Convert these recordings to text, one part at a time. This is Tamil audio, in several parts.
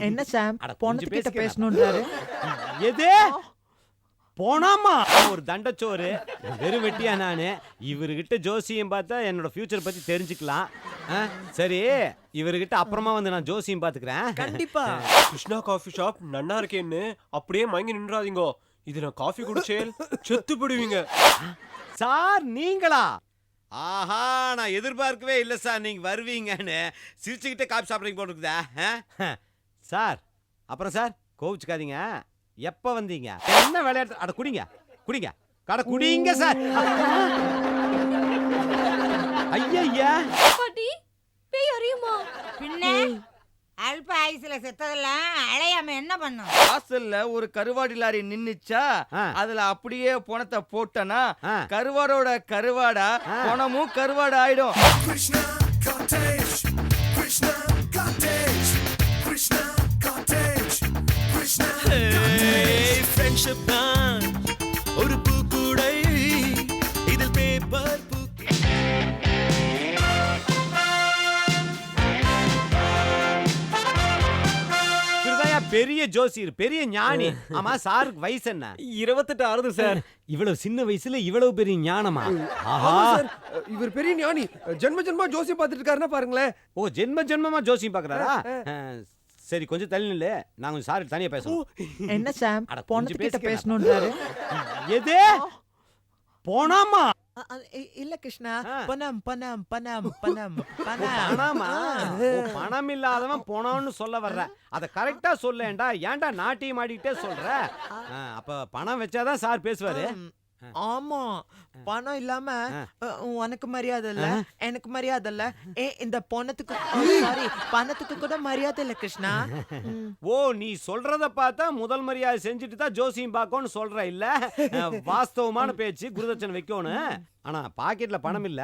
என்ன சாம் அட, கொஞ்சம் பொண்ணத்துக்கிட்ட பேசிக்கலாம். பேசணுன்றாரு. எது போனாமா ஒரு தண்டச்சோறு வெறும் வெட்டியா நானு இவர்கிட்ட ஜோசியம் பார்த்தா என்னோட ஃபியூச்சர் பத்தி தெரிஞ்சுக்கலாம். சரி இவர்கிட்ட அப்புறமா வந்து நான் ஜோசியம் பாத்துக்கிறேன். கண்டிப்பா. கிருஷ்ணா காஃபி ஷாப் நன்னா இருக்கேன்னு அப்படியே மயங்கி நின்றாதீங்க. இது நான் காஃபி குடிச்சேன் செத்து போடுவீங்க. சார் நீங்களா? ஆஹா நான் எதிர்பார்க்கவே இல்லை சார் நீங்க வருவீங்கன்னு. சிரிச்சுக்கிட்டே காபி சாப்பிட்றீங்க போட்டுருக்குதா? சார் அப்புறம் சார் கோவிச்சுக்காதீங்க. எப்ப வந்தீங்க? என்ன விளையாட்டு? அட குடிங்க குடிங்க கடை குடிங்க சார். ஐயா பாட்டி பேய் அறியுமா? பின்ன அல்ப ஆயுசுல செத்ததெல்லாம் அழையாம என்ன பண்ணும்? வாசல்ல ஒரு கருவாடி லாரி நின்னுச்சா, அதுல அப்படியே பணத்தை போட்டனா கருவாடோட கருவாடா பணமும் கருவாடா ஆயிடும். Krishna cottage, Krishna cottage, Krishna cottage, Krishna Hey, friendship தான் ஒரு பூக்கூடை இதில் பேப்பர் பூக்கி பெரிய ஜோசியர் பெரிய ஞானி. ஆமா சாருக்கு வயசு என்ன? 28 ஆறுது சார். இவ்வளவு சின்ன வயசுல இவ்வளவு பெரிய ஞானமா? ஆஹா இவர் பெரிய ஞானி. ஜென்ம ஜென்மா ஜோசியம் பார்த்துட்டு இருக்காருன்னா பாருங்களேன். ஓ ஜென்ம ஜென்மமா ஜோசியம் பாக்குறாரா? சரி கொஞ்சம் தள்ளி நில்லு, நான் கொஞ்சம் சாரி தனியா பேசணும். என்ன சாம் அட, கொஞ்சம் பொண்ணத்துக்கிட்ட பேசிக்கலாம். பேசணுன்றாரு. எது போனாமா? இல்ல கிருஷ்ணா, பணம் பணம் பணம் பணம் பணம். பணமா? ஓ, பணம் இல்லாதவன் போனான்னு சொல்ல வர்ற. அத கரெக்டா சொல்லேன்டா. ஏன்டா நாட்டியம் ஆடிக்கிட்டே சொல்ற? அப்ப பணம் வச்சாதான் சார் பேசுவாரு. ஆமா, பணம் இல்லாம உனக்கு மரியாதை இல்ல, எனக்கு மரியாதை இல்ல, இந்த பொண்ணத்துக்கு சாரி பணத்துக்கு கூட மரியாதை இல்ல கிருஷ்ணா. ஓ நீ சொல்றத பார்த்தா முதல் மரியாதை செஞ்சுட்டு தான் ஜோசியம் பார்க்கணும்னு சொல்ற இல்ல? வாஸ்தவமான பேச்சு, குருதட்சணை வைக்கணும். ஆனா பாக்கெட்ல பணம் இல்ல,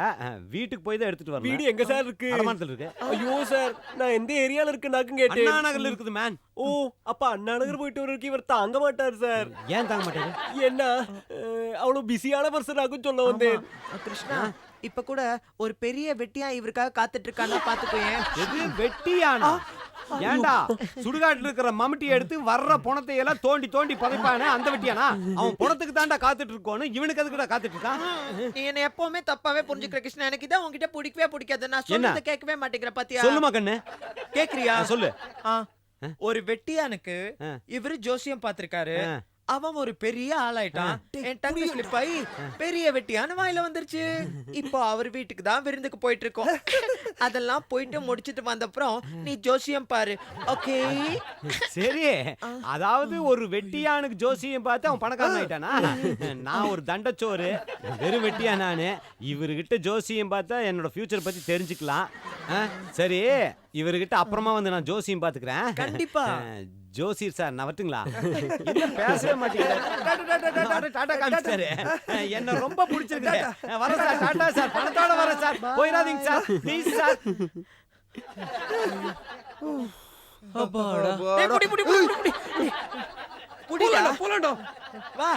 வீட்டுக்கு போய் தான் எடுத்துட்டு வரணும். வீடு எங்க சார் இருக்கு? அடமானத்துல இருக்கு. ஐயோ சார், நான் எந்த ஏரியால இருக்குன்னு கேட்டேன். அண்ணா நகர்ல இருக்குது மேன். ஓ அப்ப அண்ணா நகர் போயிட்டு வரதுக்கு இவர் தாங்க மாட்டார் சார். ஏன் தாங்க மாட்டாரு? என்ன அவ்வளவு பிஸியான பர்சன் ஆகும் சொல்ல வந்தேன். கிருஷ்ணா இப்ப கூட ஒரு பெரிய வெட்டியா இவருக்காக காத்துட்டு இருக்கானா பாத்துக்கோயேன். எது வெட்டியானா? ஏண்டா சுடுகாட்டுல இருக்கிற மம்முட்டி எடுத்து வர்ற பணத்தை எல்லாம் தோண்டி தோண்டி புதைப்பானே அந்த வெட்டியானா? அவன் பணத்துக்கு தாண்டா காத்துட்டு இருக்கோன்னு இவனுக்கு அதுக்குடா காத்துட்டு இருக்கான். நீ என்ன எப்பவுமே தப்பாவே புரிஞ்சுக்கிற கிருஷ்ணா. எனக்கு இதான் உன்கிட்ட பிடிக்கவே பிடிக்காது. நான் சொல்றத கேட்கவே மாட்டேங்கிற பாத்தியா? சொல்லுமா கண்ணு, கேக்குறியா? சொல்லு. ஒரு வெட்டியானுக்கு இவரு ஜோசியம் பாத்திருக்காரு. அவன் ஒரு பெரிய ஆளாயிட்டான். என் டங்கு ஸ்லிப் ஆகி பெரிய வெட்டியான வாயில வந்துருச்சு. இப்போ அவர் வீட்டுக்கு தான் விருந்துக்கு போயிட்டு இருக்கோம். அதெல்லாம் போயிட்டு முடிச்சிட்டு வந்த அப்புறம் நீ ஜோசியம் பாரு, ஓகே? சரி, அதாவது ஒரு வெட்டியானுக்கு ஜோசியம் பார்த்து அவன் பணக்காரன் ஆயிட்டானா? நான் ஒரு தண்டச்சோறு வெறும் வெட்டியா நானு. இவர்கிட்ட ஜோசியம் பார்த்தா என்னோட ஃபியூச்சர் பத்தி தெரிஞ்சுக்கலாம். சரி இவர்கிட்ட அப்புறமா வந்து நான் ஜோசியம் பாத்துக்கிறேன். கண்டிப்பா. ஜோசியர் சார் நான் வரட்டுங்களா? என்ன பேசவே மாட்டீங்க? டாடா காமிச்சாரு. என்ன ரொம்ப பிடிச்சிருக்கு. வர சார், டாடா சார், பணத்தோட வர சார், போயிடாதீங்க சார், ப்ளீஸ் சார். அப்பாடா. டேய் புடி புடி புடி புடி. புடிடா போலாம்டா. வா.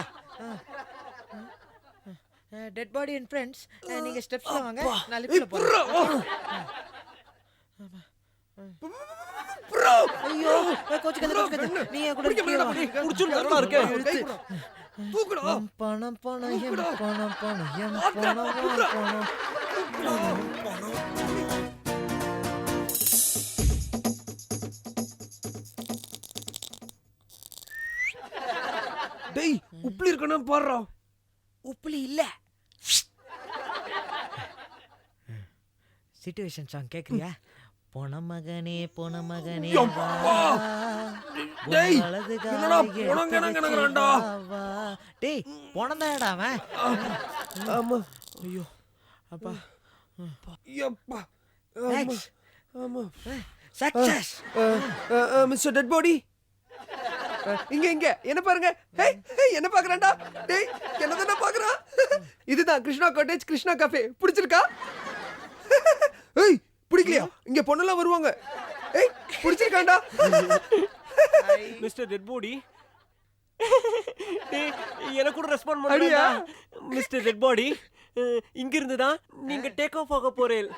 டெட் பாடி அண்ட் ஃப்ரெண்ட்ஸ், நீங்க ஸ்டெப்ஸ்ல வாங்க, நான் லிஃப்ட்ல போறேன். ஐயோ கோச்சுக்காத. நீ கூட புடிச்சுடலாம் இருக்கு. தூக்குடா. பணம் பணம் எம் பணம் பணம் எம் பணம் பணம். டேய் உப்புலி இருக்கணும் பாடுறா. உப்புலி இல்ல. சிச்சுவேஷன் சாங் கேக்குறியா? போன மகனே போன மகனே டேய் என்னடா போனங்கங்கங்கங்கடா. டேய் போனதாடா அவன். ஆமா. ஐயோ அப்பா. யப்பா. ஆமா. சக்சஸ். மிஸ்டர் டெட் பாடி இங்க இங்க என்ன பாருங்க. ஹேய் என்ன பாக்குறடா? டேய் என்னதா பாக்குறா? இதுதான் கிருஷ்ணா காட்டேஜ், கிருஷ்ணா கஃபே. பிடிச்சிருக்கா? ஏய் பிடிக்கலையா? இங்க பொண்ணெல்லாம் வருவாங்க. ஏய் பிடிச்சிருக்காண்டா? மிஸ்டர் டெட் பாடி எனக்கு கூட ரெஸ்பாண்ட் பண்ணியா? மிஸ்டர் டெட் பாடி இங்க இருந்து தான் நீங்க டேக் ஆஃப் ஆக போறீங்க.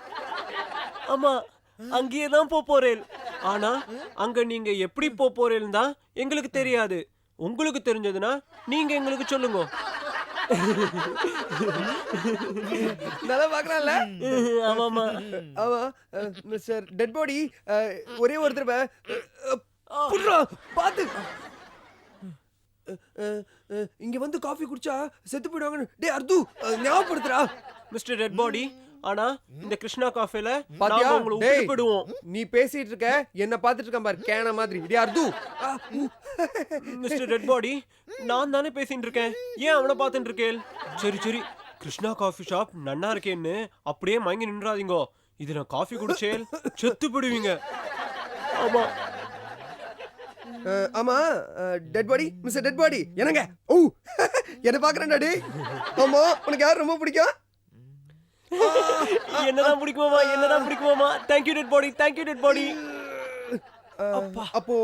ஆமா அங்கேயே தான் போறேன். ஆனா அங்க நீங்க எப்படி போறேன்னு தான் எங்களுக்கு தெரியாது. உங்களுக்கு தெரிஞ்சதுன்னா நீங்க எங்களுக்கு சொல்லுங்க. நல்லா பாக்குறான்ல. ஆமாமா. ஆமா மிஸ்டர் டெட் பாடி, ஒரே ஒரு தடவை புட்றா, பாத்து. இங்க வந்து காஃபி குடிச்சா செத்து போயிடுவாங்கன்னு டேய் அர்து ஞாபகப்படுத்துறா. மிஸ்டர் டெட் பாடி, ஆனா இந்த கிருஷ்ணா காஃபேல பாத்தியா? நாங்க உங்களை டேய், விட்டு போடுவோம். நீ பேசிட்டு இருக்க, என்ன பாத்துட்டு இருக்க பாரு கேன மாதிரி. டேய் அர்து. மிஸ்டர் டெட் பாடி, நான் தானே பேசிட்டு இருக்கேன், ஏன் அவனை பார்த்துட்டு இருக்கேன்? சரி சரி, கிருஷ்ணா காஃபி ஷாப் நன்னா இருக்கேன்னு அப்படியே மயங்கி நின்றாதீங்க. இது நான் காஃபி குடிச்சேன் செத்து போடுவீங்க. ஆமா ஆமா dead body, mister dead body என்னங்க? ஓ என்ன பாக்குறேன்டா டேய். ஆமா உனக்கு யார் ரொம்ப பிடிக்கும்? என்னதான் பிடிக்குமாமா, என்னதான் பிடிக்குமாமா. Thank you dead body, thank you dead body. அப்போ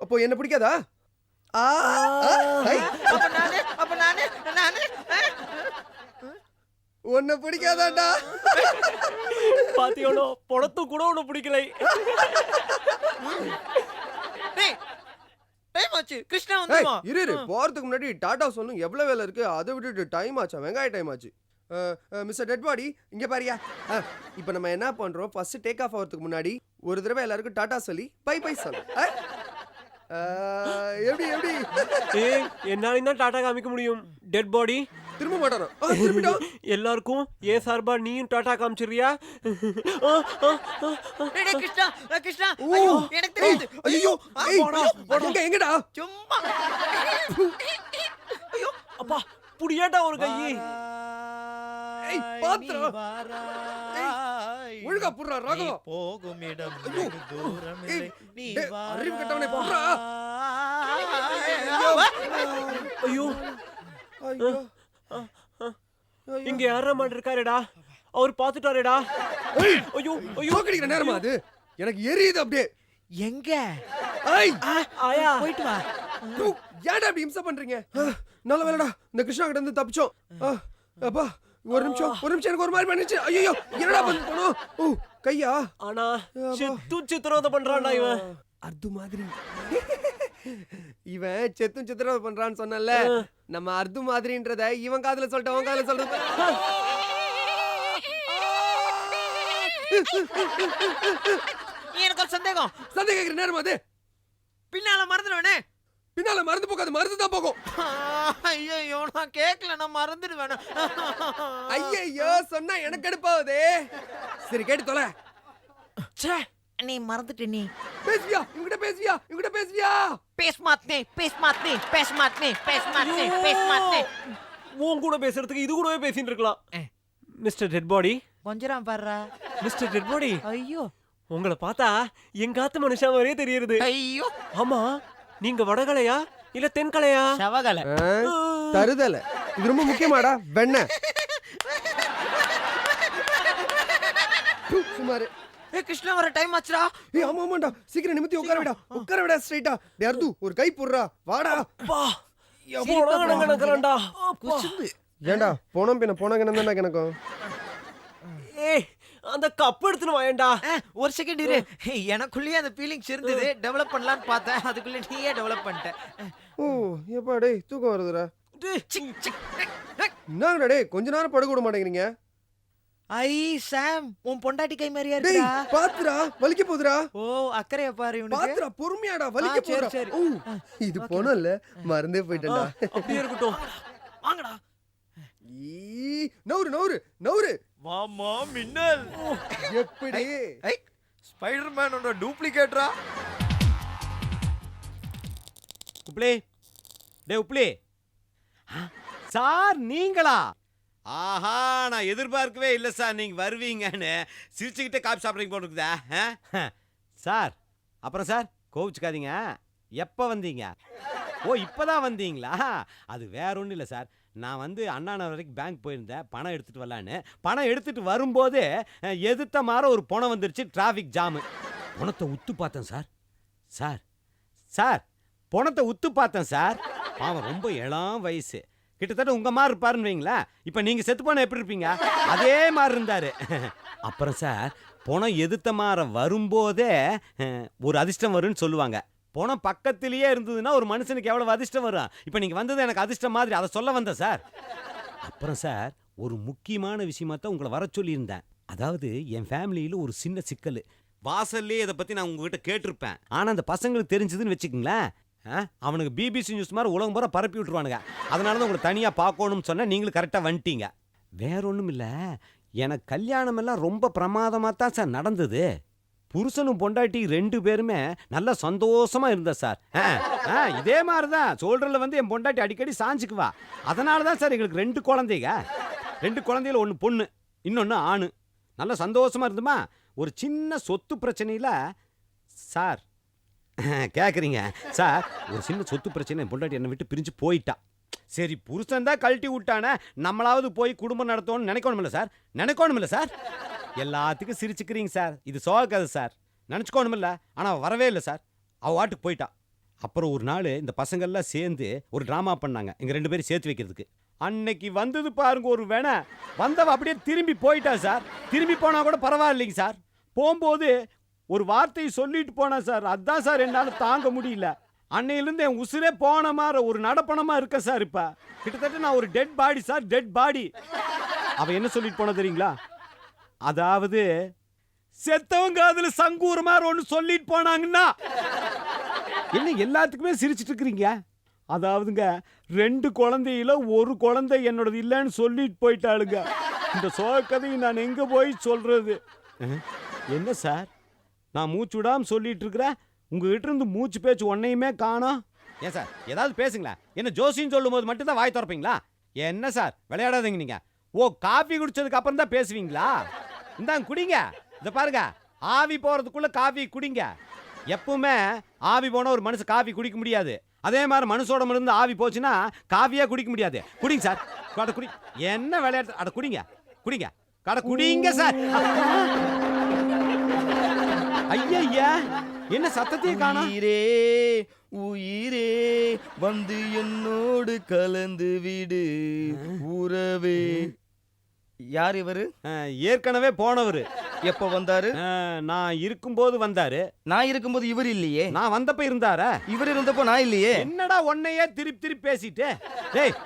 அப்போ என்ன பிடிக்காதா? ஆ, ஐ, அப்ப நானு உன்னை பிடிக்காதாடா. பாத்தியோனோ படத்தும் கூட உன்னை பிடிக்கலை. டேய் டைம் ஆச்சு, கிருஷ்ணா ஏய், வந்துமா. இரு போறதுக்கு முன்னாடி டாடா சொல்லணும். எவ்வளவு வேலை இருக்கு, அதை விட்டுட்டு டைம் ஆச்சா, வெங்காய டைம் ஆச்சு. மிஸ்டர் டெட் பாடி இங்க பாரியா. இப்போ நம்ம என்ன பண்றோம், ஃபர்ஸ்ட் டேக் ஆஃப் ஆகிறதுக்கு முன்னாடி ஒரு தடவை எல்லாருக்கும் டாடா சொல்லி பை பை சொல்லு. எப்படி எப்படி ஏய், என்னால தான் டாடா காமிக்க முடியும். டெட் பாடி திரும்ப மாட்டாரோ? திரும்பிட்டோம். எல்லாருக்கும் ஏன் சார்பா நீயும் டாடா காமிச்சிரியா? டேய் கிருஷ்ணா, கிருஷ்ணா, ஐயோ எனக்கு தெரியாது. ஐயோ எங்கடா? சும்மா அப்பா புடியாடா ஒரு கையி. ஏய் பாத்ரா. ஒழுங்கா புடுறா ராகவா. போகும் இடம் ஐயோ. தூரம் ஏய், இல்லை, நீ டேய், அறிவு கெட்டவனே, புடுறா. ஐயோ, ஐயோ இங்க யாரா மாட்டு இருக்காருடா, அவர் பாத்துட்டாருடா. ஐயோ ஐயோ, ஜோக்கடிக்கிற நேரமா அது? எனக்கு எரியுது அப்படியே. எங்க ஐய் ஆயா போயிட்டு வா. தூ, ஏன்டா அப்படி இம்சை பண்றீங்க? நல்ல வேலைடா இந்த கிருஷ்ணா கிட்ட இருந்து தப்பிச்சோம். அப்பா ஒரு நிமிஷம் எனக்கு ஒரு மாதிரி பண்ணிச்சு. ஐயோ என்னடா பண்ணி போனோம்? ஓ கையா. ஆனா சித்திரவதை பண்றான்டா இவன். அர்து மாதிரி இவன் சித்திரவதை பண்றான்னு சொன்னல. நம்ம அர்து மாதிரின்றத இவன் காதுல சொல்லிட்டு அவன் காதுல சொல்றது. எனக்கு ஒரு சந்தேகம். சந்தேகம் கேட்கிற நேரம் அது? பின்னால மறந்துடுவேனே. பின்னால மறந்து போகாது, மறந்து தான் போகும். ஐயோ நான் கேட்கல, நான் மறந்துடுவேன். ஐயோ சொன்னா எனக்கு எடுப்பாவதே. சரி கேட்டு தொலை. ச்சே, நீ மறந்துட்ட. நீ பேசுவியா இவங்கிட்ட? பேசுவியா? பேச மாட்டே. உன் கூட பேசுறதுக்கு இது கூடவே பேசிட்டு இருக்கலாம். மிஸ்டர் டெட் பாடி, கொஞ்சம் பாடுறா. மிஸ்டர் டெட் பாடி, ஐயோ உங்களை பார்த்தா எங்காத்து மனுஷா மாதிரியே தெரியுது. ஐயோ ஆமா, நீங்க வடகலையா இல்ல தென்கலையா? சவகல. தருதல. இது ரொம்ப முக்கியமாடா. வெண்ண சுமாரு. ஏ கிருஷ்ணா வர டைம் ஆச்சுடா. ஏய் ஆமாடா, சீக்கிரம் நிமித்தி உட்கார விடா ஸ்ட்ரைட்டா. டேய் அர்து ஒரு கை போடுறா, வாடா. அப்பா எவ்வளவு கணக்கறடா. குசும்பு. ஏண்டா போனோம் பின்ன போன கணம் தானே கணக்கும். ஏய் அந்த கப் எடுத்துட்டு வாயேண்டா. ஒரு செகண்ட் இரு, எனக்குள்ளேயே அந்த ஃபீலிங்ஸ் இருந்தது, டெவலப் பண்ணலாம்னு பார்த்தேன், அதுக்குள்ள நீயே டெவலப் பண்ணிட்ட. ஓ ஏப்பா டேய் தூக்கம் வருதுடா. என்னங்கடா டேய் கொஞ்ச நேரம் படுக்க விட மாட்டேங்கிறீங்க? ஐ சாம், உன் பொண்டாட்டி கை மாதிரியா டேய் இருக்கா? பாத்துடா வலிக்க போகுதுடா. ஓ அக்கறையா பாரு இவனுக்கு. பாத்துடா பொறுமையாடா, வலிக்க சரி, போகுதுடா. சரி. ஓ இது போனல்ல, மறந்தே போயிட்டேன்டா. அப்படியே இருக்கட்டும். வாங்கடா. ஈ நவுரு. மாமா மின்னல். எப்படி? ஐ ஸ்பைடர்மேனோட டூப்ளிகேட்டரா? உப்ளே, டே உப்ளே. சார் நீங்களா? ஆஹா, நான் எதிர்பார்க்கவே இல்லை சார் நீங்க வருவீங்கன்னு. சிரிச்சுக்கிட்டே காப்பி சாப்பிட்றீங்க போட்டுருக்குதா? சார் அப்புறம் சார் கோவிச்சுக்காதீங்க. எப்போ வந்தீங்க? ஓ இப்போதான் வந்தீங்களா? அது வேற ஒன்றும் இல்லை சார். நான் வந்து அண்ணா வரைக்கும் பேங்க் போயிருந்தேன், பணம் எடுத்துகிட்டு வரலான்னு. பணம் எடுத்துகிட்டு வரும்போது எதிர்த்த மாற ஒரு பணம் வந்துருச்சு, டிராஃபிக் ஜாமு. பணத்தை உத்து பார்த்தேன் சார். பணத்தை உத்து பார்த்தேன் சார். பாவம் ரொம்ப இளம் வயசு, கிட்டத்தட்ட உங்க மாதிரி இருப்பாருன்னு வைங்களா. இப்போ நீங்க செத்து போன எப்படி இருப்பீங்க, அதே மாதிரி இருந்தாரு. அப்புறம் சார் பணம் எதிர்த்த மாற வரும்போதே ஒரு அதிர்ஷ்டம் வரும்னு சொல்லுவாங்க. பணம் பக்கத்திலேயே இருந்ததுன்னா ஒரு மனுஷனுக்கு எவ்வளவு அதிர்ஷ்டம் வரும். இப்போ நீங்க வந்தது எனக்கு அதிர்ஷ்டம் மாதிரி, அதை சொல்ல வந்தேன் சார். அப்புறம் சார் ஒரு முக்கியமான விஷயமா தான் உங்களை வர சொல்லியிருந்தேன். அதாவது என் ஃபேமிலியில் ஒரு சின்ன சிக்கல். வாசல்லே இதை பற்றி நான் உங்ககிட்ட கேட்டிருப்பேன். ஆனால் அந்த பசங்களுக்கு தெரிஞ்சதுன்னு வச்சுக்கங்களேன், அவனுக்கு பிபிசி நியூஸ் மாதிரி உலகம் பூரா பரப்பி விட்டுருவானுங்க. அதனால தான் உங்களை தனியாக பார்க்கணும்னு சொன்னால் நீங்களும் கரெக்டாக வந்துட்டீங்க. வேற ஒன்றும் இல்லை, எனக்கு கல்யாணம் எல்லாம் ரொம்ப பிரமாதமாக தான் சார் நடந்தது. புருஷனும் பொண்டாட்டி 2 பேருமே நல்லா சந்தோஷமா இருந்தா சார். இதே மாதிரி தான் சோல்டரில் வந்து என் பொண்டாட்டி அடிக்கடி சாஞ்சுக்குவா. அதனால தான் சார் எங்களுக்கு 2 குழந்தைங்க. 2 குழந்தைகள், 1 பொண்ணு இன்னொன்று ஆணு. நல்லா சந்தோஷமா இருந்துமா. ஒரு சின்ன சொத்து பிரச்சனையில் சார் கேட்குறீங்க சார், ஒரு சின்ன சொத்து பிரச்சனை, என் பொண்டாட்டி என்னை விட்டு பிரிஞ்சு போயிட்டா. சரி புருஷன் தான் கழட்டி விட்டானே, நம்மளாவது போய் குடும்பம் நடத்தணும்னு நினைக்கணுமில்ல சார்? நினைக்கணுமில்ல சார்? எல்லாத்துக்கும் சிரிச்சுக்கிறீங்க சார், இது சோகக்காது சார். நினச்சிக்கணுமில்ல, ஆனால் வரவே இல்லை சார். அவள் வாட்டுக்கு போயிட்டா. அப்புறம் ஒரு நாள் இந்த பசங்கள்லாம் சேர்ந்து ஒரு ட்ராமா பண்ணாங்க எங்கள் 2 பேரும் சேர்த்து வைக்கிறதுக்கு. அன்னைக்கு வந்தது பாருங்க ஒரு வேணை, வந்தவ அப்படியே திரும்பி போயிட்டா சார். திரும்பி போனால் கூட பரவாயில்லைங்க சார். போகும்போது ஒரு வார்த்தையை சொல்லிட்டு போனா சார். அதான் சார் என்னால் தாங்க முடியல. அன்னையிலிருந்து என் உசுரே போன மாதிரி ஒரு நடப்பணமா இருக்க சார். இப்ப கிட்டத்தட்ட நான் ஒரு dead body sir, dead body. அவ என்ன சொல்லிட்டு போன தெரியுங்களா? அதாவது செத்தவங்க அதுல சங்கூர மாதிரி ஒன்று சொல்லிட்டு போனாங்கன்னா. என்ன எல்லாத்துக்குமே சிரிச்சிட்டு இருக்கிறீங்க? அதாவதுங்க 2 குழந்தையில ஒரு குழந்தை என்னோடது இல்லைன்னு சொல்லிட்டு போயிட்டாளுங்க. இந்த சோக கதையை நான் எங்க போய் சொல்றது? என்ன சார் நான் மூச்சு விடாம சொல்லிட்டு இருக்கிறேன், உங்ககிட்ட இருந்து மூச்சு பேச்சு ஒன்னையுமே காணோம். ஏன் சார் ஏதாவது பேசுங்களேன். என்ன ஜோசின்னு சொல்லும் போது மட்டும் தான் வாய் திறப்பீங்களா? என்ன சார் விளையாடாதீங்க நீங்க. ஓ காஃபி குடிச்சதுக்கு அப்புறம் தான் பேசுவீங்களா? இந்தாங்க குடிங்க. இதை பாருங்க, ஆவி போறதுக்குள்ள காஃபி குடிங்க. எப்பவுமே ஆவி போன ஒரு மனுஷன் காஃபி குடிக்க முடியாது. அதே மாதிரி மனுஷோட இருந்து ஆவி போச்சுன்னா காஃபியா குடிக்க முடியாது. குடிங்க சார், கடை குடி. என்ன விளையாட்டு? அட குடிங்க குடிங்க, கடை குடிங்க சார். ஐயா என்ன சத்தத்தையே காணோம்? உயிரே உயிரே வந்து என்னோடு கலந்து விடு உறவே. யார் இவரு? ஏற்கனவே போனவரு. எப்ப வந்தாரு? நான் இருக்கும்போது வந்தாரு. நான் இருக்கும்போது இவர் இல்லையே. நான் வந்தப்ப இருந்தாரா? இவர் இருந்தப்போ நான் இல்லையே. என்னடா ஒன்னையே திருப்பி பேசிட்டு? டேய்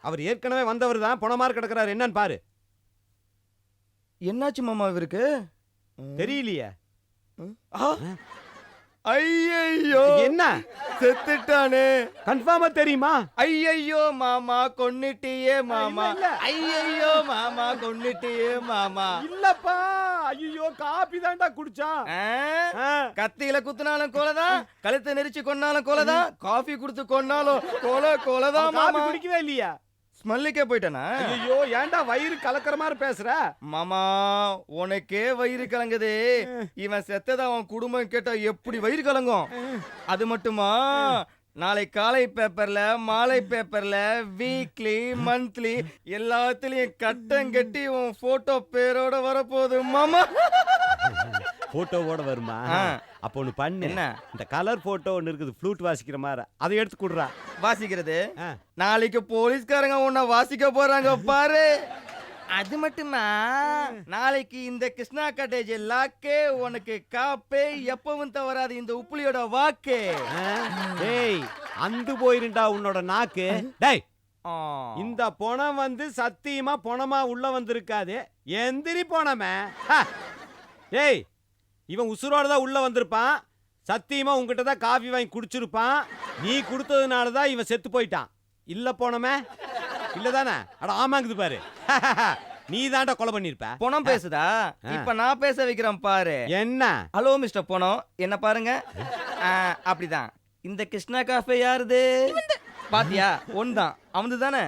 அவர் ஏற்கனவே வந்தவர் தான், பொணமார் கிடக்குறாரு. என்னன்னு பாரு. என்னாச்சு மாமா இவருக்கு? தெரியலையே. ஐயோ என்ன செத்துட்டானே. கன்ஃபார்மா தெரியுமா? ஐயோ மாமா கொன்னுட்டியே மாமா. இல்ல, ஐயோ மாமா கொன்னுட்டியே மாமா. இல்லப்பா, ஐயோ காபி தான்டா குடிச்சான். கத்தியில குத்துனாலும் கொலைதான், கழுத்தை நெரிச்சு கொன்னாலும் கொலைதான், காஃபி கொடுத்து கொன்னாலும் கொலைதான் காபி மாமா. குடிக்கவே இல்லையா? ஸ்மெல்லுக்கே போயிட்டானா? ஐயோ ஏன்டா வயிறு கலக்கிற மாதிரி பேசுற? மாமா உனக்கே வயிறு கலங்குது. இவன் செத்தத அவன் குடும்பம் கேட்டா எப்படி வயிறு கலங்கும்? அது மட்டுமா, நாளை காலை பேப்பர்ல, மாலை பேப்பர்ல, வீக்லி, மந்த்லி எல்லாத்துலயும் கட்டம் கட்டி உன் போட்டோ பேரோட வரப்போகுது மாமா. போட்டோவோட வருமா? அப்போ ஒன்று பண்ணு. என்ன? இந்த கலர் போட்டோ ஒன்று இருக்குது, ஃப்ளூட் வாசிக்கிற மாதிரி, அதை எடுத்து கொடுறா. வாசிக்கிறது? நாளைக்கு போலீஸ்காரங்க உன்னை வாசிக்க போறாங்க பாரு. அது மட்டுமா, நாளைக்கு இந்த கிருஷ்ணா காட்டேஜ் லாக்கே உனக்கு காப்பே எப்பவும் தவறாது இந்த உப்புலியோட வாக்கு. டேய் அந்து போயிருண்டா உன்னோட நாக்கு. டேய் இந்த பொணம் வந்து சத்தியமா பொணமா உள்ள வந்திருக்காது. எந்திரி பொணமே. டேய் இவன் உசுரோட தான் உள்ள வந்திருப்பான். சத்தியமா உங்ககிட்ட தான் காஃபி வாங்கி குடிச்சிருப்பான். நீ கொடுத்ததுனால தான் இவன் செத்து போயிட்டான். இல்ல போனமே இல்லதானே? அட ஆமாங்குது பாரு. நீ தான்டா கொலை பண்ணிருப்ப. பொணம் பேசுதா? இப்ப நான் பேச வைக்கிறேன் பாரு. என்ன? ஹலோ மிஸ்டர் பொணம், என்ன பாருங்க. அப்படிதான். இந்த கிருஷ்ணா காஃபே யாருது? பாத்தியா? ஒன்தான் அவந்து தானே.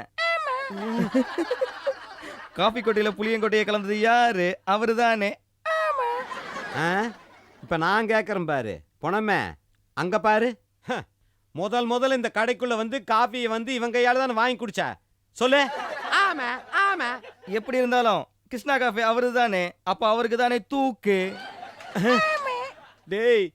காஃபி கொட்டையில புளியங்கொட்டையை கலந்தது யாரு? அவரு தானே. இப்ப நான் கேட்கறேன் பாரு பொணமே, அங்க பாரு. முதல் இந்த கடைக்குள்ள வந்து காஃபியை வந்து இவன் கையால தானே வாங்கி குடிச்ச? சொல்லு. ஆமா ஆமா. எப்படி இருந்தாலும் கிருஷ்ணா காஃபே அவரு தானே. அப்ப அவருக்கு தானே தூக்கு. டேய்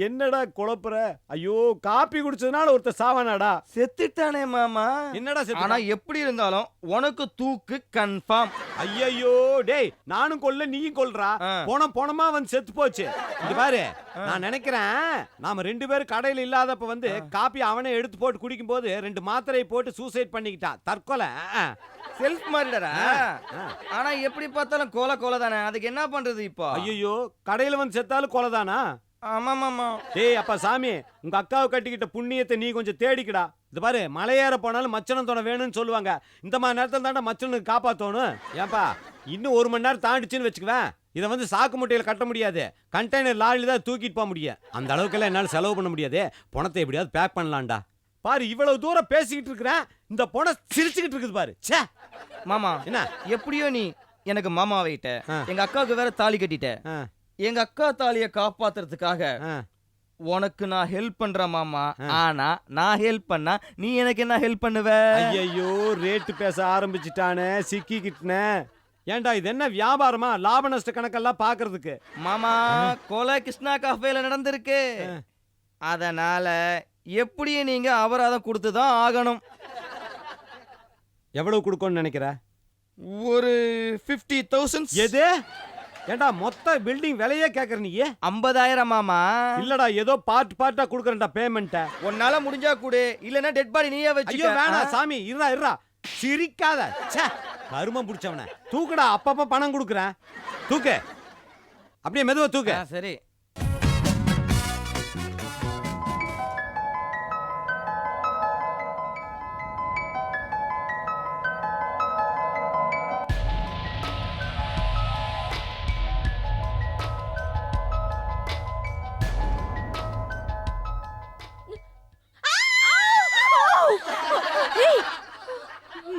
என்னடா குழப்புற? ஐயோ, காப்பி குடிச்சதுனால ஒருத்தர் சாவானாடா? செத்துட்டானே மாமா. என்னடா ஆனா செத்து? எப்படி இருந்தாலும் உனக்கு தூக்கு கன்ஃபார்ம். ஐயோ டேய், நானும் கொல்ல நீயும் கொல்றா. ஆ. போனமா வந்து செத்து போச்சு. இங்க பாரு, நான் நினைக்கிறேன் நாம 2 பேரும் கடையில இல்லாதப்ப வந்து காப்பி அவனே எடுத்து போட்டு குடிக்கும் போது 2 மாத்திரையை போட்டு சூசைட் பண்ணிக்கிட்டான். தற்கொலை. செல்ஃப் மாறிடா. ஆனா எப்படி பார்த்தாலும் கோல தானே. அதுக்கு என்ன பண்றது இப்போ? ஐயோ, கடையில வந்து செத்தாலும் கொலைதானா? ஆமா மாமா. டேய் அப்பா சாமி, உங்க அக்காவை கட்டிக்கிட்ட புண்ணியத்தை நீ கொஞ்சம் தேடிக்கடா. இது பாரு, மலையேற போனாலும் மச்சனம் துணை வேணும்னு சொல்லுவாங்க. இந்த மாதிரி நேரத்தில் தாண்டா மச்சனுக்கு காப்பாத்தணும். ஏன்பா, இன்னும் 1 மணி நேரம் தாண்டிச்சுன்னு வச்சுக்குவேன், இதை வந்து சாக்கு முட்டையில கட்ட முடியாது. கண்டெய்னர் லாரியில தான் தூக்கிட்டு போக முடியும். அந்த அளவுக்கெல்லாம் என்னால் செலவு பண்ண முடியாது. பணத்தை எப்படியாவது பேக் பண்ணலாம்டா. பாரு, இவ்வளவு தூரம் பேசிக்கிட்டு இருக்கிறேன், இந்த பணம் சிரிச்சுக்கிட்டு இருக்குது பாரு. ச்சே மாமா, என்ன எப்படியோ நீ எனக்கு மாமா வைட்ட. ஆ. எங்க அக்காவுக்கு வேற தாலி கட்டிட்ட. ஆ, எங்க அக்கா தாலியை காப்பாத்துறதுக்காக ஆ. உனக்கு நான் ஹெல்ப் பண்றேன் மாமா. ஆனா நான் ஹெல்ப் பண்ணா நீ எனக்கு என்ன ஹெல்ப் பண்ணுவ? ஐயோ, ரேட்டு பேச ஆரம்பிச்சுட்டானே, சிக்கிக்கிட்டனே. ஏன்டா இது என்ன வியாபாரமா? லாப நஷ்ட கணக்கெல்லாம் பாக்குறதுக்கு. மாமா, கொலை கிருஷ்ணா காஃபேல நடந்திருக்கு. அதனால எப்படியும் நீங்க அபராதம் கொடுத்துதான் ஆகணும். எவ்வளவு கொடுக்கணும்னு நினைக்கிற? ஒரு 50,000. எது? ஏண்டா மொத்த பில்டிங் விலையே கேக்குற நீ? 50,000 மாமா. இல்லடா, ஏதோ பார்ட்டா குடுக்கறேன்டா பேமெண்ட்ட. உன்னால முடிஞ்சா கூட, இல்லனா டெட் பாடி நீயே ஐயோ வச்சுக்க. வேணாம் சாமி, இருடா. சிரிக்காத. ச்சே, கருமம் புடிச்சவனே. தூக்குடா, அப்பப்ப பணம் கொடுக்குறேன். தூக்கு, அப்படியே மெதுவா தூக்கு. சரி.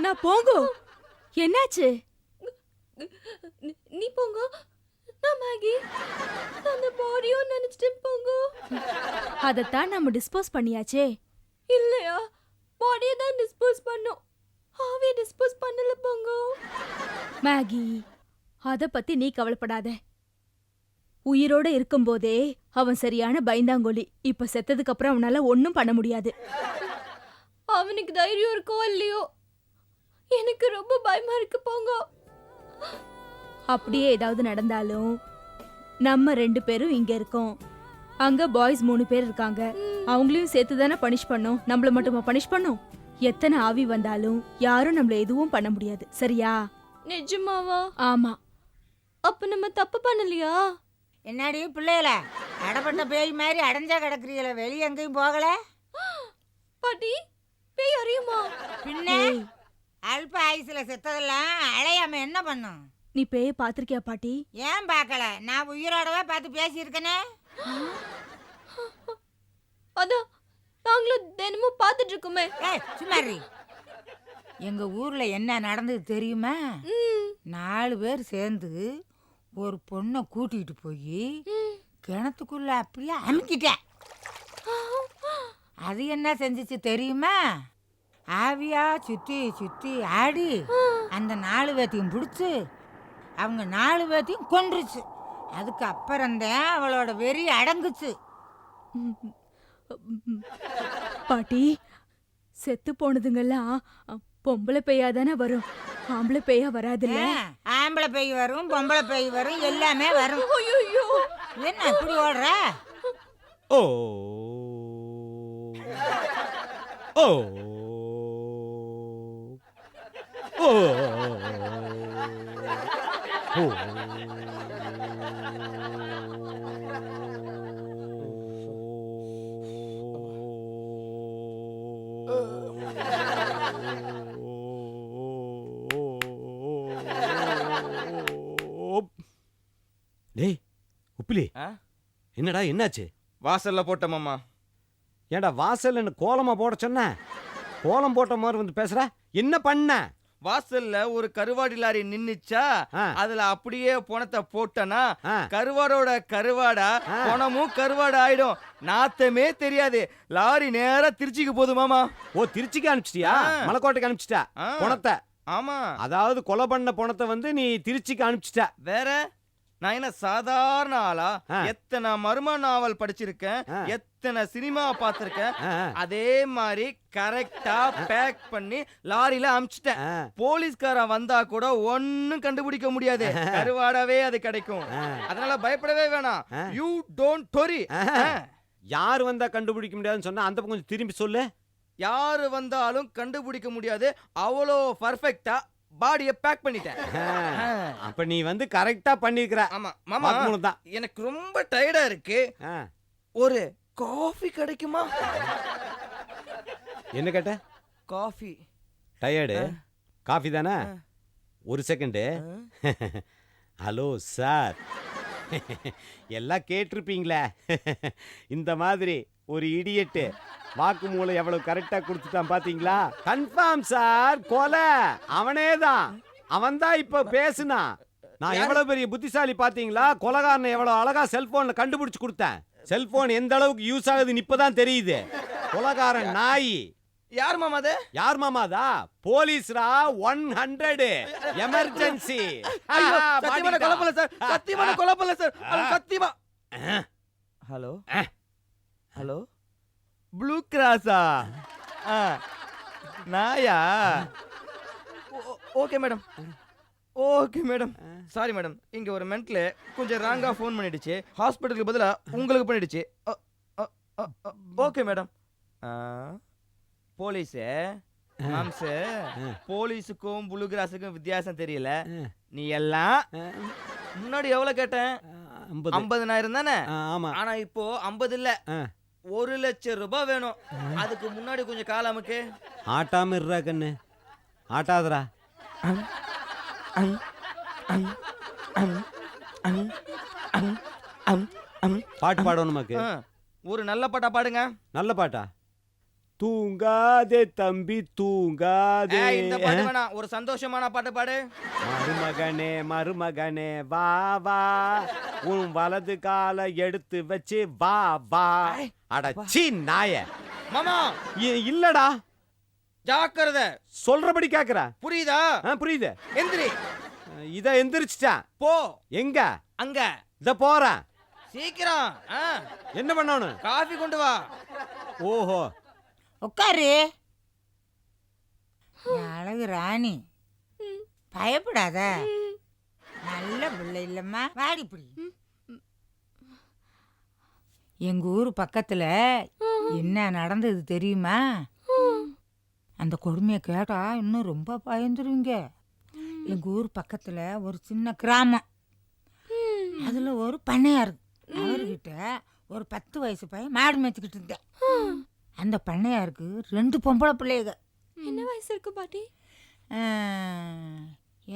நான் போங்க. என்னாச்சு? நீ போங்க. நான் மேகி. அந்த பாடியோ நினைச்சிட்டு போங்க. அதத்தான் நம்ம டிஸ்போஸ் பண்ணியாச்சே. இல்லையா, பாடியை தான் டிஸ்போஸ் பண்ணோம். ஆவியை டிஸ்போஸ் பண்ணல போங்க. மேகி, அத பத்தி நீ கவலைப்படாத. உயிரோட இருக்கும்போதே அவன் சரியான பயந்தாங்கோலி. இப்ப செத்ததுக்கு அப்புறம் அவனால ஒன்னும் பண்ண முடியாது. அவனுக்கு தைரியம் இருக்கோ இல்லையோ, எனக்கு ரொம்ப பயமா இருக்கு போங்க. அப்படியே ஏதாவது நடந்தாலும் நம்ம 2 பேரும் இங்க இருக்கோம். அங்க பாய்ஸ் 3 பேர் இருக்காங்க. அவங்களையும் சேர்த்து தானே பனிஷ் பண்ணோம். நம்மள மட்டுமா பனிஷ் பண்ணோம்? எத்தனை ஆவி வந்தாலும் யாரும் நம்மள எதுவும் பண்ண முடியாது. சரியா? நிஜமாவா? ஆமா. அப்ப நம்ம தப்பு பண்ணலையா? என்னடி பிள்ளைகள அடப்பட்ட பேய் மாதிரி அடைஞ்சா கிடக்குறீங்கள, வெளியே எங்கேயும் போகல? பாட்டி, பேய் அறியுமா? பின்ன அல்ப ஆயுசுல செத்ததெல்லாம் அழையாம என்ன பண்ணும்? நீ பேய பாத்திருக்கியா பாட்டி? ஏன் பார்க்கல? நான் உயிரோடவே பார்த்து பேசியிருக்கனே. அதான் நாங்களும் தினமும் பார்த்துட்டு இருக்கோமே. சும்மா இரு. எங்க ஊர்ல என்ன நடந்தது தெரியுமா? 4 பேர் சேர்ந்து ஒரு பொண்ணை கூட்டிகிட்டு போய் கிணத்துக்குள்ள அப்படியே அமுக்கிட்டேன். அது என்ன செஞ்சிச்சு தெரியுமா? ஆவியா சுத்தி சுத்தி ஆடி அந்த 4 பேத்தையும் பிடிச்சு அவங்க 4 பேத்தையும் கொன்றுச்சு. அதுக்கு அப்புறம்தான் அவளோட வெறி அடங்குச்சு. பாட்டி, செத்து போனதுங்கெல்லாம் பொம்பளை பேயா தானே வரும், ஆம்பளை பேயா வராதுல்ல? ஆம்பளை பேய் வரும், பொம்பளை பேய் வரும், எல்லாமே வரும். என்ன இப்படி ஓடுற? ஓ ஓ ஓ ஓ. டேய் உப்பிலி, என்னடா என்னாச்சு? வாசல்ல போட்ட மாமா. ஏன்டா வாசல் என்ன கோலமா போட சொன்ன? கோலம் போட்ட மாதிரி வந்து பேசுற. என்ன பண்ண? வாசல்ல ஒரு கருவாடி லாரி நின்னுச்சா, அதுல அப்படியே பணத்தை போட்டனா கருவாடோட கருவாடா பணமும் கருவாடா ஆயிடும். நாத்தமே தெரியாது. லாரி நேரா திருச்சிக்கு போகுது மாமா. ஓ, திருச்சிக்கு அனுப்பிச்சிட்டியா? மலைக்கோட்டைக்கு அனுப்பிச்சிட்டா பணத்தை? ஆமா. அதாவது கொலை பண்ண பணத்தை வந்து நீ திருச்சிக்கு அனுப்பிச்சிட்ட. வேற நான் என்ன சாதாரண ஆளா? ஆ. எத்தனை மர்ம நாவல் படிச்சிருக்கேன், ஆ. எத்தனை சினிமா பார்த்திருக்கேன். ஆ, அதே மாதிரி கரெக்டா பேக் பண்ணி லாரியில அமுச்சிட்டேன். ஆ, போலீஸ்காரன் வந்தா கூட ஒண்ணும் கண்டுபிடிக்க முடியாது. கருவாடாவே அது கிடைக்கும். ஆ. அதனால பயப்படவே வேணாம். ஆ. You don't worry. யார் வந்தா கண்டுபிடிக்க முடியாதுன்னு சொன்னா அந்த பக்கம் கொஞ்சம் திரும்பி சொல்லு. யாரு வந்தாலும் கண்டுபிடிக்க முடியாது. அவ்வளோ பர்ஃபெக்ட்டா பாடியை பேக் பண்ணிட்டேன். ஆ, அப்ப நீ வந்து கரெக்டா பண்ணிருக்கிற. ஆமா மாமா, வாக்குமூலம் தான். எனக்கு ரொம்ப டயர்டா இருக்கு. ஆ, ஒரு காஃபி கிடைக்குமா? என்ன கேட்ட? காஃபி. டயர்டு காஃபி தானே? ஒரு செகண்டு. ஹலோ சார், எல்லாம் கேட்டிருப்பீங்களே. இந்த மாதிரி ஒரு இடியட்டு வாக்குமூலம் எவ்வளவு கரெக்டா கொடுத்துட்டான் பாத்தீங்களா? கன்ஃபார்ம் சார், கொலை அவனே தான். அவன் தான் இப்ப பேசுனா. நான் எவ்வளவு பெரிய புத்திசாலி பாத்தீங்களா? கொலைகாரனை எவ்வளவு அழகா செல்போன்ல கண்டுபிடிச்சு கொடுத்தேன். செல்போன் எந்த அளவுக்கு யூஸ் ஆகுதுன்னு இப்பதான் தெரியுது. கொலைகாரன் நாய். யார் மாமா அது? யார் மாமாதா? போலீஸ்ரா. 100 எமர்ஜென்சி. சத்தியமான கொலை பண்ணல சார். சத்தியமான கொலை பண்ணல சார். அவன் சத்தியமா. ஹலோ ஹலோ, ப்ளூ கிராஸா? நாயா? Okay madam, okay madam. Sorry madam, இங்க ஒரு மென்ட்ல கொஞ்சம் ராங்கா ஃபோன் பண்ணிடுச்சு. ஹாஸ்பிட்டலுக்கு பதிலா உங்களுக்கு பண்ணிடுச்சு. Okay madam. போலீஸு மாம்சு, போலீஸுக்கும் ப்ளூ கிராஸுக்கும் வித்தியாசம் தெரியல. நீ எல்லாம் முன்னாடி எவ்வளவு கேட்டேன்? 50,000 தானே? ஆமா. ஆனா இப்போ 50 இல்ல, 1,00,000 ரூபாய் வேணும். அதுக்கு முன்னாடி கொஞ்சம் காலாமுக்கு. ஆட்டாம இருறா கண்ணு, ஆட்டாதரா. பாட்டு பாடணும் நமக்கு. ஒரு நல்ல பாட்டா பாடுங்க. நல்ல பாட்டா? தூங்காதே தம்பி தூங்காதே. இந்த பாட்டு வேணாம், ஒரு சந்தோஷமான பாட்டு பாடு. மருமகனே மருமகனே வா வா, உன் வலது காலை எடுத்து வச்சு வா வா. அடச்சி நாய. மாமா இல்லடா, ஜாக்கிரதை. சொல்றபடி கேக்குற. புரியுதா? புரியுது. எந்திரி. இத எந்திரிச்சிட்டேன். போ. எங்க? அங்க. இத போறேன். சீக்கிரம். என்ன பண்ணணும்? காஃபி கொண்டு வா. ஓஹோ, உட்காரு. அழகு ராணி, பயப்படாத. நல்ல பிள்ளை இல்லம்மா. வாடி பிடி. எங்க ஊர் பக்கத்துல என்ன நடந்தது தெரியுமா? அந்த கொடுமையை கேட்டா இன்னும் ரொம்ப பயந்துருவீங்க. எங்க ஊர் பக்கத்துல ஒரு சின்ன கிராமம். அதுல ஒரு பண்ணையார். அவர்கிட்ட ஒரு 10 வயசு பையன் மாடு மேய்ச்சிக்கிட்டு இருந்தேன். அந்த பண்ணையாருக்கு 2 பொம்பளை பிள்ளைங்க. என்ன வயசு இருக்கு பாட்டி?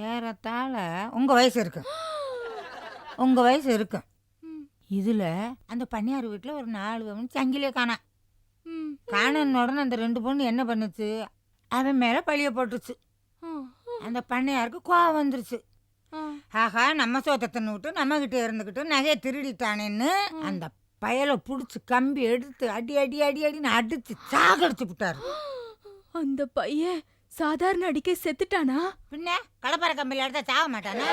ஏறத்தாழ உங்க வயசு இருக்கு. உங்க வயசு இருக்கு. இதுல அந்த பண்ணையார் வீட்டுல ஒரு 4 பவுன் சங்கிலியை காணாம். காணன்னு உடனே அந்த 2 பொண்ணு என்ன பண்ணுச்சு? அவன் மேல பழிய போட்டுருச்சு. அந்த பண்ணையாருக்கு கோவம் வந்துருச்சு. ஆஹா, நம்ம சோத்தனை விட்டு நம்ம கிட்ட இருந்துக்கிட்டு நகையை திருடிட்டானேன்னு அந்த பயலை புடிச்சு கம்பி எடுத்து அடி அடி அடி அடின்னு அடிச்சு சாகடிச்சு விட்டாரு. அந்த பையன் சாதாரண அடிக்க செத்துட்டானா? பின்ன கலப்பற கம்பியில எடுத்தா சாக மாட்டானா?